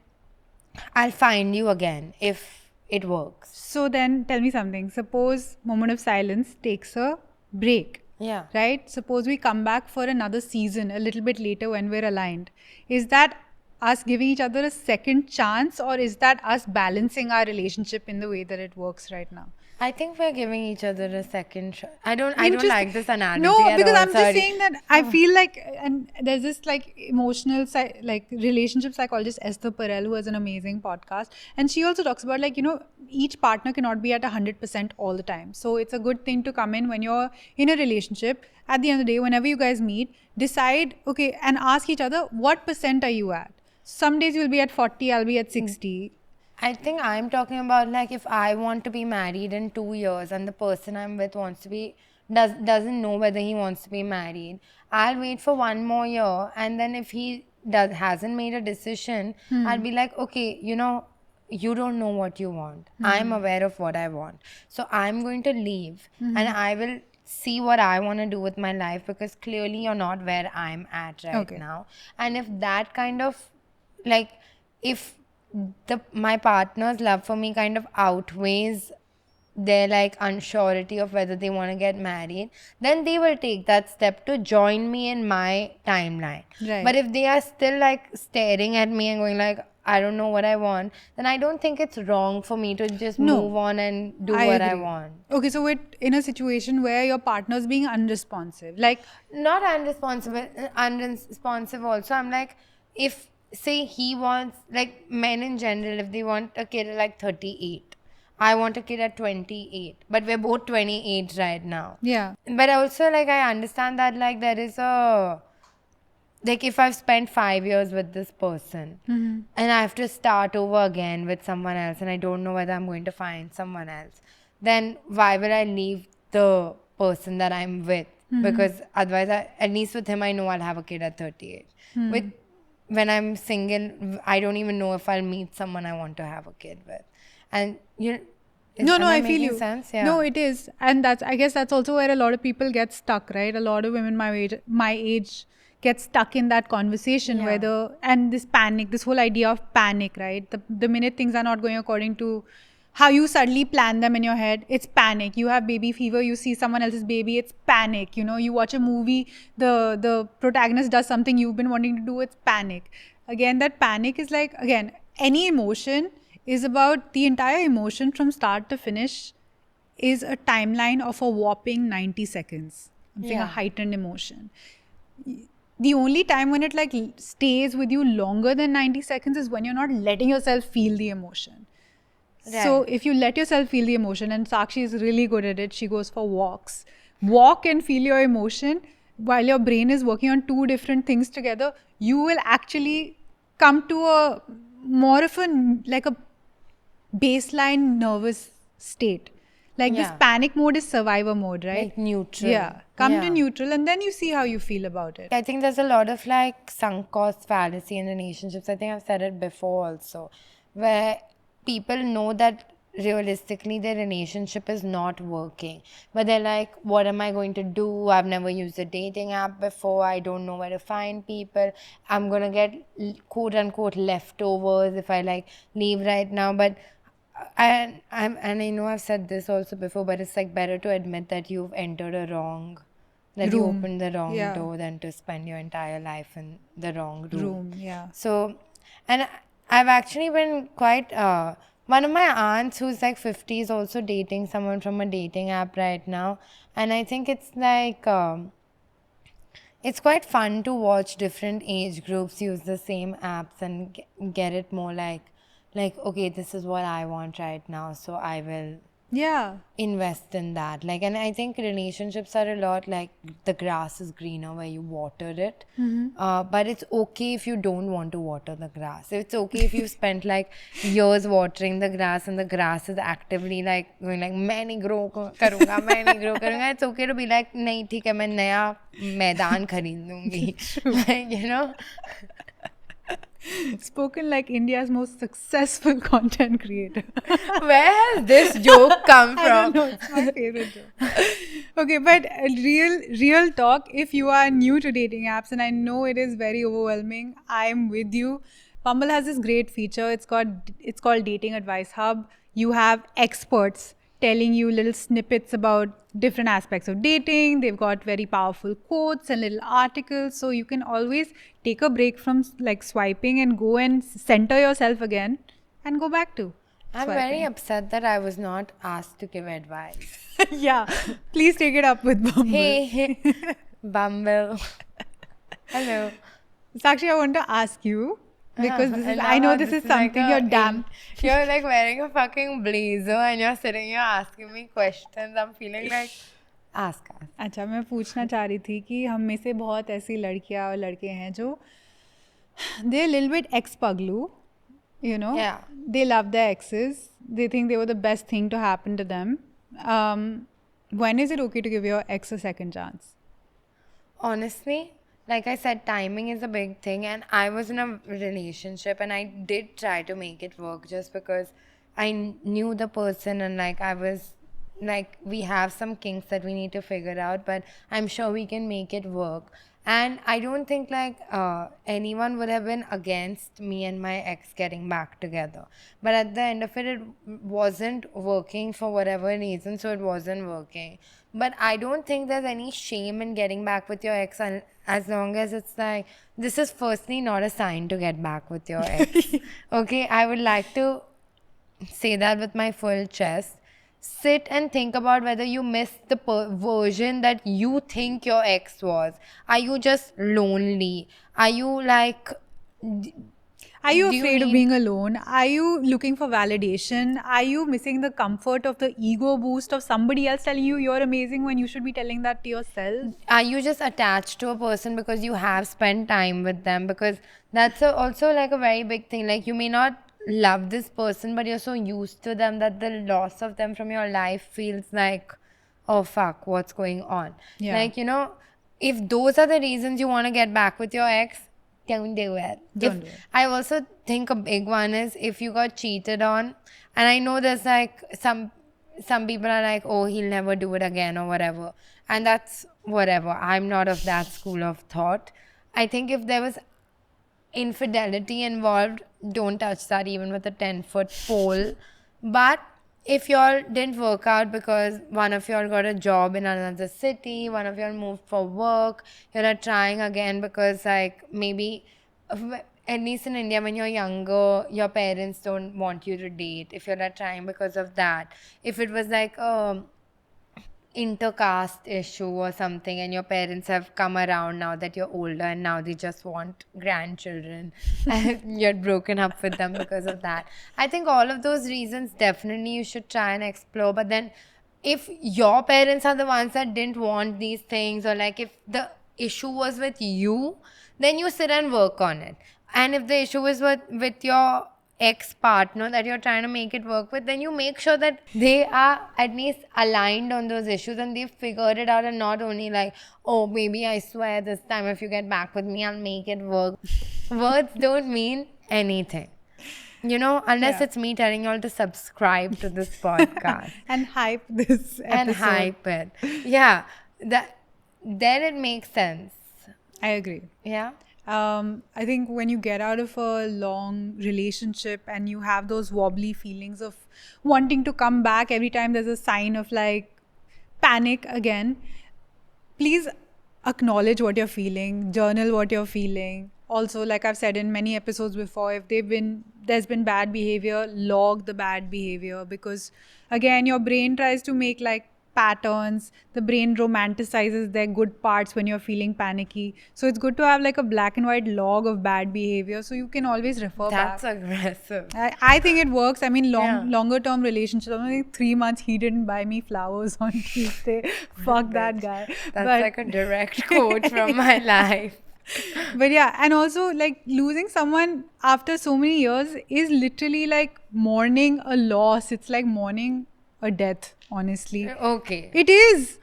I'll find you again if it works. So then tell me something. Suppose moment of silence takes a break. Yeah. Right? Suppose we come back for another season a little bit later when we're aligned. Is that us giving each other a second chance, or is that us balancing our relationship in the way that it works right now? I think we're giving each other a second shot. I don't Interesting. like this analogy. No, at because all. I'm Sorry. just saying that I feel like, and there's this like emotional, like relationship psychologist Esther Perel, who has an amazing podcast, and she also talks about like, you know, each partner cannot be at 100% all the time. So it's a good thing to come in when you're in a relationship. At the end of the day, whenever you guys meet, decide, okay, and ask each other, what percent are you at? Some days you'll be at 40, I'll be at 60. I think I'm talking about like if I want to be married in 2 years and the person I'm with wants to be doesn't know whether he wants to be married, I'll wait for 1 more year, and then if he hasn't made a decision, I'll be like, okay, you know, you don't know what you want. I'm aware of what I want. So I'm going to leave and I will see what I want to do with my life, because clearly you're not where I'm at right now. And if that kind of like, if my partner's love for me kind of outweighs their like unsurety of whether they want to get married, then they will take that step to join me in my timeline. Right. But if they are still like staring at me and going like, I don't know what I want, then I don't think it's wrong for me to just move on and do what I want. Okay, so we're in a situation where your partner's being unresponsive. Like, not unresponsive also. I'm like, if say he wants, like men in general, if they want a kid at like 38, I want a kid at 28, but we're both 28 right now. yeah. But also like I understand that like there is a, like if I've spent 5 years with this person and I have to start over again with someone else and I don't know whether I'm going to find someone else, then why will I leave the person that I'm with? Because otherwise, at least with him, I know I'll have a kid at 38. When I'm single, I don't even know if I'll meet someone I want to have a kid with. And you No, am I I feel making you. sense? Yeah. No, it is, and I guess that's also where a lot of people get stuck, right? A lot of women my age get stuck in that conversation where this panic, this whole idea of panic, right? The minute things are not going according to how you suddenly plan them in your head, it's panic. You have baby fever, you see someone else's baby, it's panic. You know, you watch a movie, the protagonist does something you've been wanting to do, it's panic. Again, that panic is like, again, any emotion is about the entire emotion from start to finish is a timeline of a whopping 90 seconds. I'm saying a heightened emotion. The only time when it like stays with you longer than 90 seconds is when you're not letting yourself feel the emotion. Right. So if you let yourself feel the emotion, and Sakshi is really good at it, she goes for walks. Walk and feel your emotion while your brain is working on two different things together. You will actually come to a more of a like a baseline nervous state. Like this panic mode is survivor mode, right? Like neutral. Yeah. Come to neutral and then you see how you feel about it. I think there's a lot of like sunk cost fallacy in relationships. I think I've said it before also, where people know that realistically their relationship is not working, but they're like, what am I going to do? I've never used a dating app before. I don't know where to find people. I'm gonna get quote unquote leftovers if I like leave right now. But and I know I've said this also before, but it's like better to admit that you've entered a wrong, that you Room. opened the wrong Yeah. door than to spend your entire life in the wrong Room, yeah. So, and I've actually been quite, one of my aunts who's like 50 is also dating someone from a dating app right now. And I think it's like, it's quite fun to watch different age groups use the same apps and get it more like, okay, this is what I want right now. So I will Yeah. invest in that. Like, and I think relationships are a lot like the grass is greener where you water it. But it's okay if you don't want to water the grass. It's okay if you spent like years watering the grass and the grass is actively like going like मैं नहीं grow करूँगा, मैं नहीं grow करूँगा. It's okay to be like नहीं ठीक है मैं नया मैदान खरीद लूँगी. Like, you know. Spoken like India's most successful content creator. Where has this joke come I don't from? know, it's my favorite joke. Okay, but real talk, if you are new to dating apps, and I know it is very overwhelming, I'm with you. Bumble has this great feature. It's called Dating Advice Hub. You have experts telling you little snippets about different aspects of dating. They've got very powerful quotes and little articles, so you can always take a break from like swiping and go and center yourself again and go back to I'm swiping. very upset that I was not asked to give advice. Yeah, please take it up with Bumble. Hey, Bumble. Hello. So actually, I want to ask you because this is, love I know how this is like something a you're damn. You're like wearing a fucking blazer and you're sitting here asking me questions. I'm feeling like, ask. अच्छा, मैं पूछना चाह रही थी कि हम में से बहुत ऐसी लड़कियां और लड़के हैं जो they're a little bit ex-paglu, you know. Yeah. They love their exes. They think they were the best thing to happen to them. When is it okay to give your ex a second chance? Honestly, like I said, timing is a big thing, and I was in a relationship and I did try to make it work just because I knew the person and like I was like, we have some kinks that we need to figure out, but I'm sure we can make it work. And I don't think like anyone would have been against me and my ex getting back together. But at the end of it, it wasn't working for whatever reason, so it wasn't working. But I don't think there's any shame in getting back with your ex as long as it's like, this is firstly not a sign to get back with your ex. Okay, I would like to say that with my full chest. Sit and think about whether you missed the version that you think your ex was. Are you just lonely? Are you like... Are you Do you afraid of need- being alone? Are you looking for validation? Are you missing the comfort of the ego boost of somebody else telling you you're amazing when you should be telling that to yourself? Are you just attached to a person because you have spent time with them? Because that's also like a very big thing. Like, you may not love this person, but you're so used to them that the loss of them from your life feels like, oh fuck, what's going on? Yeah. Like, you know, if those are the reasons you want to get back with your ex, don't do it. Don't do it. I also think a big one is if you got cheated on, and I know there's like some people are like, oh, he'll never do it again or whatever, and that's whatever. I'm not of that school of thought. I think if there was infidelity involved, don't touch that even with a 10-foot pole. But if y'all didn't work out because one of y'all got a job in another city, one of y'all moved for work, you're trying again because like maybe, at least in India when you're younger, your parents don't want you to date. If you're trying because of that, if it was like intercaste issue or something and your parents have come around now that you're older and now they just want grandchildren and you're broken up with them because of that, I think all of those reasons definitely you should try and explore. But then if your parents are the ones that didn't want these things, or like if the issue was with you, then you sit and work on it. And if the issue is with your ex-partner that you're trying to make it work with, then you make sure that they are at least aligned on those issues and they've figured it out, and not only like, oh, baby, I swear this time if you get back with me, I'll make it work. Words don't mean anything. You know, unless Yeah. it's me telling you all to subscribe to this podcast And hype this and episode. hype it. Yeah, then it makes sense. I agree. Yeah. I think when you get out of a long relationship and you have those wobbly feelings of wanting to come back every time there's a sign of like panic again, please acknowledge what you're feeling, journal what you're feeling. Also, like I've said in many episodes before, if there's been bad behavior, log the bad behavior, because again your brain tries to make like patterns. The brain romanticizes their good parts when you're feeling panicky. So it's good to have like a black and white log of bad behavior so you can always refer That's back. aggressive. I think it works. I mean, Yeah. longer term relationships. I think 3 months he didn't buy me flowers on Tuesday. Fuck that guy. That's But- like a direct quote from my life. But yeah, and also like losing someone after so many years is literally like mourning a loss. It's like mourning a death, honestly. Okay. It is.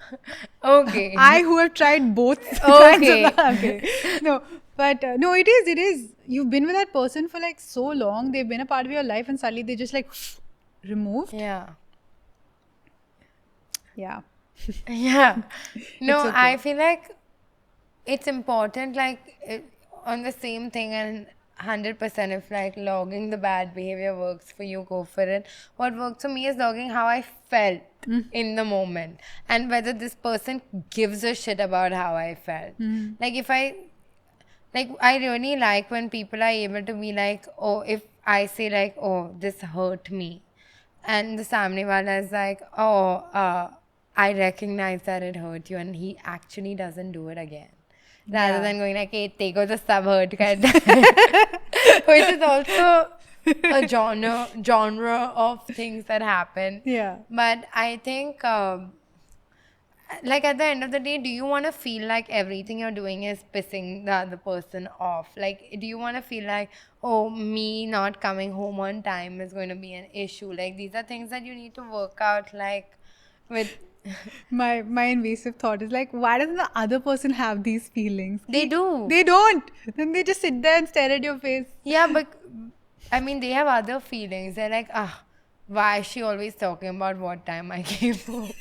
Okay. I who have tried both kinds Okay. of okay. No, but no, it is. It is. You've been with that person for like so long. They've been a part of your life, and suddenly they just like removed. Yeah. Yeah. Yeah. No, okay. I feel like it's important, like, on the same thing, and 100% if, like, logging the bad behavior works for you, go for it. What works for me is logging how I felt in the moment and whether this person gives a shit about how I felt. Like, if I really like when people are able to be like, oh, if I say, like, oh, this hurt me, and the samne wala is like, oh, I recognize that it hurt you, and he actually doesn't do it again. Rather than going like, hey, teko to sab hurt karta hai." Which is also a genre of things that happen. Yeah. But I think, like, at the end of the day, do you want to feel like everything you're doing is pissing the other person off? Like, do you want to feel like, oh, me not coming home on time is going to be an issue? Like, these are things that you need to work out, like, with... My invasive thought is like, why doesn't the other person have these feelings? They do. They don't. Then they just sit there and stare at your face. Yeah, but I mean, they have other feelings. They're like, why is she always talking about what time I came home?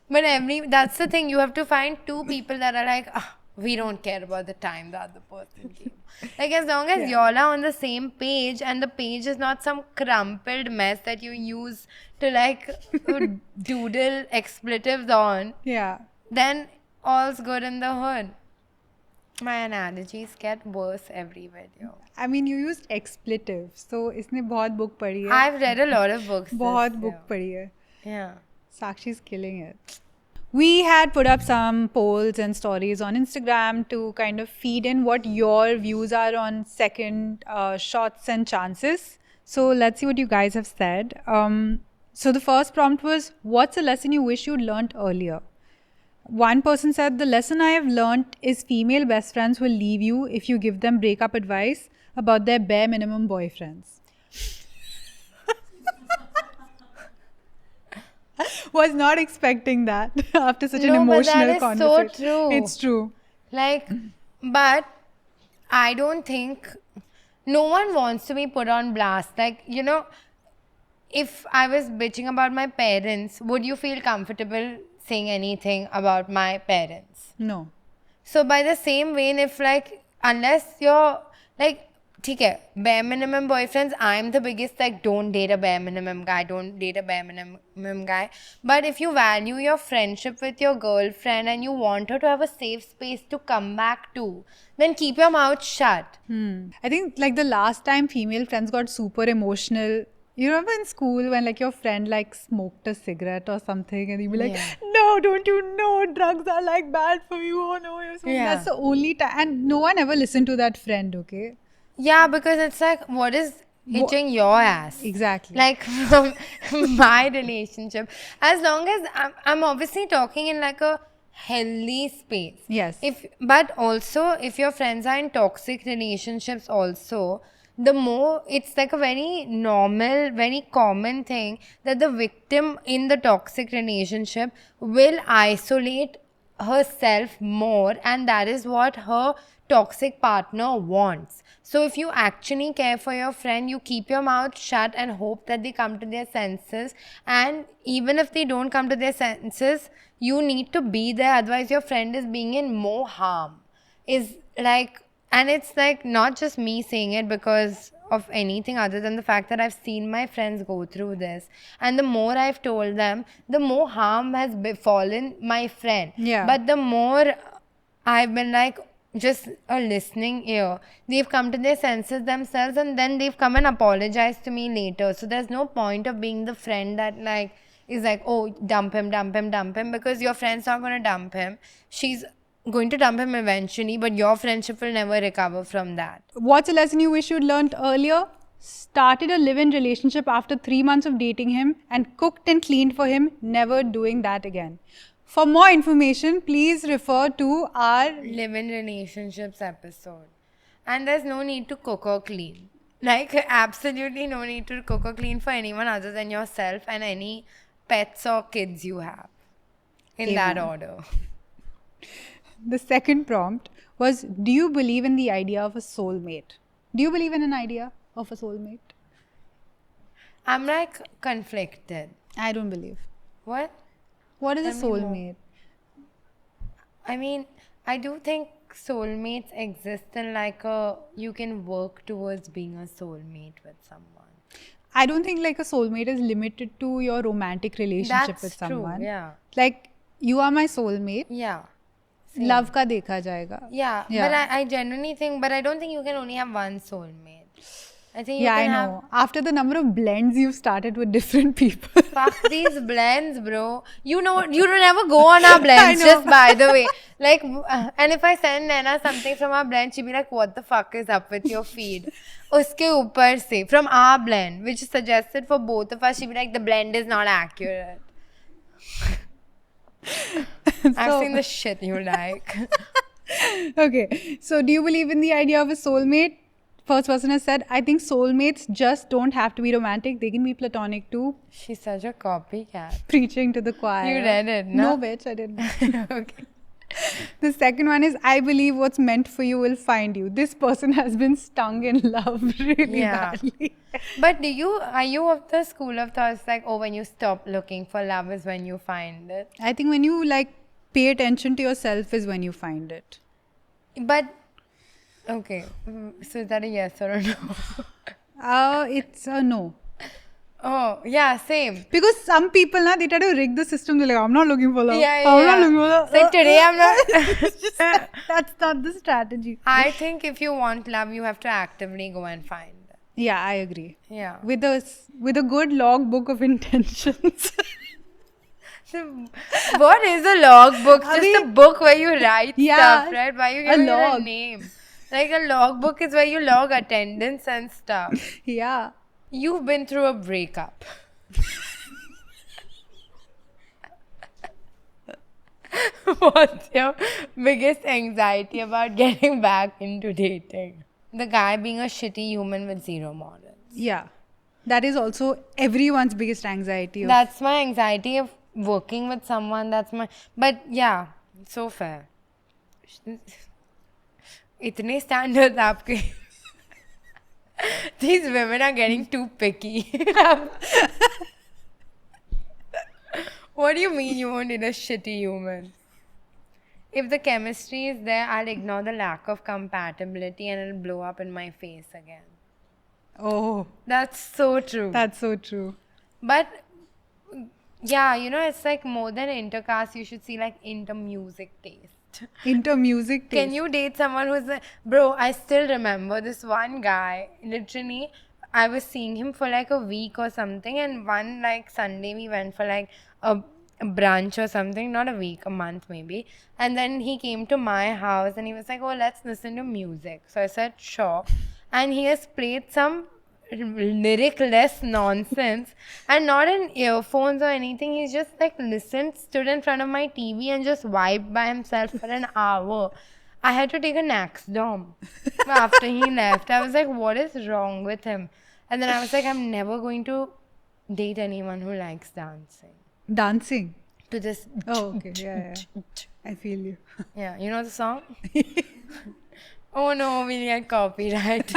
But that's the thing. You have to find two people that are like, we don't care about the time the other person came. Like, as long as y'all are on the same page and the page is not some crumpled mess that you use to, like, doodle expletives on, Yeah. then all's good in the hood. My analogies get worse every video. I mean, you used expletives. So, इसने बहुत book पढ़ी है. I've read a lot of books. बहुत this book year. पढ़ी है. Yeah. Sakshi's killing it. We had put up some polls and stories on Instagram to kind of feed in what your views are on second shots and chances. So let's see what you guys have said. So the first prompt was, what's a lesson you wish you'd learnt earlier? One person said, the lesson I have learnt is female best friends will leave you if you give them breakup advice about their bare minimum boyfriends. Was not expecting that after such an No, but emotional that is so conversation. true. It's true. Like, but I don't think no one wants to be put on blast. Like, you know, if I was bitching about my parents, would you feel comfortable saying anything about my parents? No. So by the same vein, if, like, unless you're like, okay, bare minimum boyfriends, I'm the biggest, like, don't date a bare minimum guy, don't date a bare minimum guy. But if you value your friendship with your girlfriend and you want her to have a safe space to come back to, then keep your mouth shut. I think like the last time female friends got super emotional, you remember in school when like your friend like smoked a cigarette or something and you'd be like, no, don't you know drugs are like bad for you? Oh no, you're so Yeah. That's the only time. And no one ever listened to that friend, okay? Yeah, because it's like, what is itching your ass? Exactly. Like, from my relationship, as long as I'm obviously talking in like a healthy space. Yes. But also, if your friends are in toxic relationships also, the more, it's like a very normal, very common thing that the victim in the toxic relationship will isolate herself more, and that is what her toxic partner wants. So if you actually care for your friend, you keep your mouth shut and hope that they come to their senses. And even if they don't come to their senses, you need to be there, otherwise your friend is being in more harm. Is like, and it's like not just me saying it because of anything other than the fact that I've seen my friends go through this. And the more I've told them, the more harm has befallen my friend. Yeah. But the more I've been like just a listening ear, they've come to their senses themselves and then they've come and apologized to me later. So there's no point of being the friend that like is like, oh, dump him, because your friend's not going to dump him. She's going to dump him eventually, but your friendship will never recover from that. What's a lesson you wish you'd learned earlier? Started a live-in relationship after 3 months of dating him and cooked and cleaned for him, never doing that again. For more information, please refer to our Live-in relationships episode. And there's no need to cook or clean. Like, absolutely no need to cook or clean for anyone other than yourself and any pets or kids you have. In that order. The second prompt was, do you believe in the idea of a soulmate? Do you believe in an idea of a soulmate? I'm like conflicted. I don't believe. What? What is a Tell me more. soulmate? I mean, I do think soulmates exist in like you can work towards being a soulmate with someone. I don't think like a soulmate is limited to your romantic relationship That's with true, someone. yeah. Like, you are my soulmate. Yeah. Love ka dekha jayega. Yeah, Yeah. but I genuinely think, but I don't think you can only have one soulmate. I think you Yeah, I can know. After the number of blends you've started with different people. have. Fuck these blends, bro. You know, you don't ever go on our blends, know. just by the way. Like, and if I send Naina something from our blend, she'd be like, what the fuck is up with your feed? Uske upar se, from our blend, which is suggested for both of us, she'd be like, the blend is not accurate. I've seen the shit you like. Okay, so do you believe in the idea of a soulmate? First person has said, I think soulmates just don't have to be romantic. They can be platonic too. She's such a copycat. Preaching to the choir. You read it, No, no? bitch, I didn't. Okay. The second one is, I believe what's meant for you will find you. This person has been stung in love really Yeah. badly. But are you of the school of thoughts like, oh, when you stop looking for love is when you find it? I think when you like pay attention to yourself is when you find it. But, okay, so is that a yes or a no? It's a no. Oh, yeah, same. Because some people, they try to rig the system. They're like, I'm not looking for love. Yeah, I'm yeah. not looking for love. It's like today I'm not. That's not the strategy. I think if you want love, you have to actively go and find it. Yeah, I agree. Yeah. With a good logbook of intentions. What is a logbook? Just a book where you write Yeah, stuff, right? Why are you a giving it a log. name? Like a logbook is where you log attendance and stuff. Yeah. You've been through a breakup. What's your biggest anxiety about getting back into dating? The guy being a shitty human with zero morals. Yeah. That is also everyone's biggest anxiety. That's my anxiety of working with someone. But yeah, so fair. Itne standards aapke. These women are getting too picky. What do you mean you won't need a shitty human? If the chemistry is there, I'll ignore the lack of compatibility and it'll blow up in my face again. Oh, That's so true. that's so true. But yeah, it's like more than intercaste, you should see like inter-music taste. Into music taste. Can you date someone bro, I still remember this one guy, literally, I was seeing him for like a week or something, and one like Sunday we went for like a brunch or something, not a week, a month maybe, and then he came to my house and he was like, oh, let's listen to music. So I said, sure. And he has played some lyric-less nonsense and not in earphones or anything. He's just like stood in front of my TV and just vibed by himself for an hour. I had to take a Naxdom after he left. I was like, what is wrong with him? And then I was like, I'm never going to date anyone who likes dancing. Dancing. To this. Oh, okay. Yeah. I feel you. Yeah, you know the song? Oh no, we'll get copyright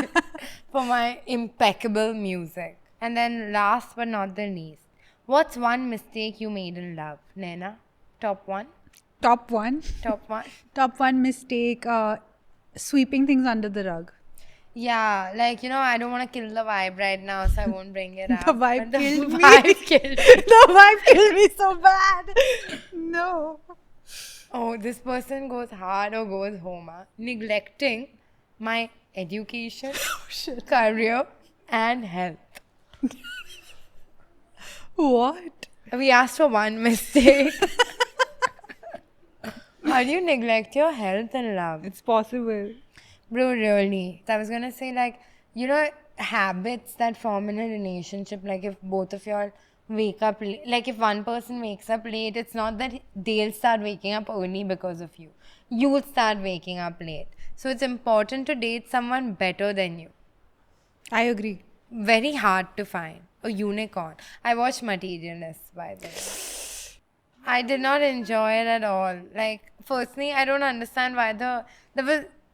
for my impeccable music. And then last but not the least, what's one mistake you made in love? Naina, top one? Top one. Top one? Top one mistake, sweeping things under the rug. Yeah, like, I don't want to kill the vibe right now, so I won't bring it up. The vibe But killed me. vibe killed me. The vibe killed me so bad. No. Oh, this person goes hard or goes home. Neglecting my education, career, and health. What? We asked for one mistake. How do you neglect your health and love? It's possible. Bro, really. I was gonna say, like, habits that form in a relationship, like if both of y'all wake up, like if one person wakes up late, it's not that they'll start waking up early because of you. You'll start waking up late. So it's important to date someone better than you. I agree. Very hard to find. A unicorn. I watched Materialists, by the way. I did not enjoy it at all. Like, firstly, I don't understand why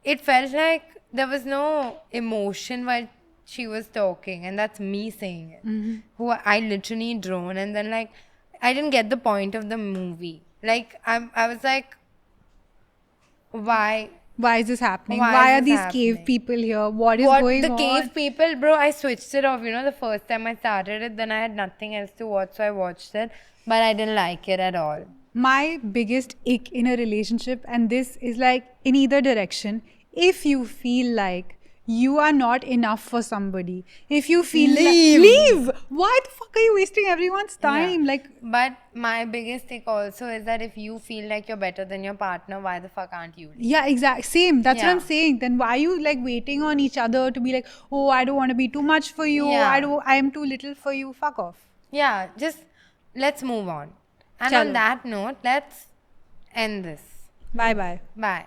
it felt like there was no emotion while she was talking, and that's me saying it. Who I literally drone, and then like, I didn't get the point of the movie. Like, I was like, why? Why is this happening? Why Why is are this these happening? cave people here? What is What going the on? cave people, bro? I switched it off. The first time I started it, then I had nothing else to watch, so I watched it, but I didn't like it at all. My biggest ick in a relationship, and this is like in either direction, if you feel like you are not enough for somebody, if you feel leave. Why the fuck are you wasting everyone's time? Yeah. Like, But my biggest thing also is that if you feel like you're better than your partner, why the fuck aren't you? yeah, exactly. Same. That's what I'm Yeah. saying. Then why are you like waiting on each other to be like, oh, I don't want to be too much for you. Yeah. I am too little for you. Fuck off. Yeah, just let's move on. And Chalo. on that note, let's end this. Bye bye. Bye.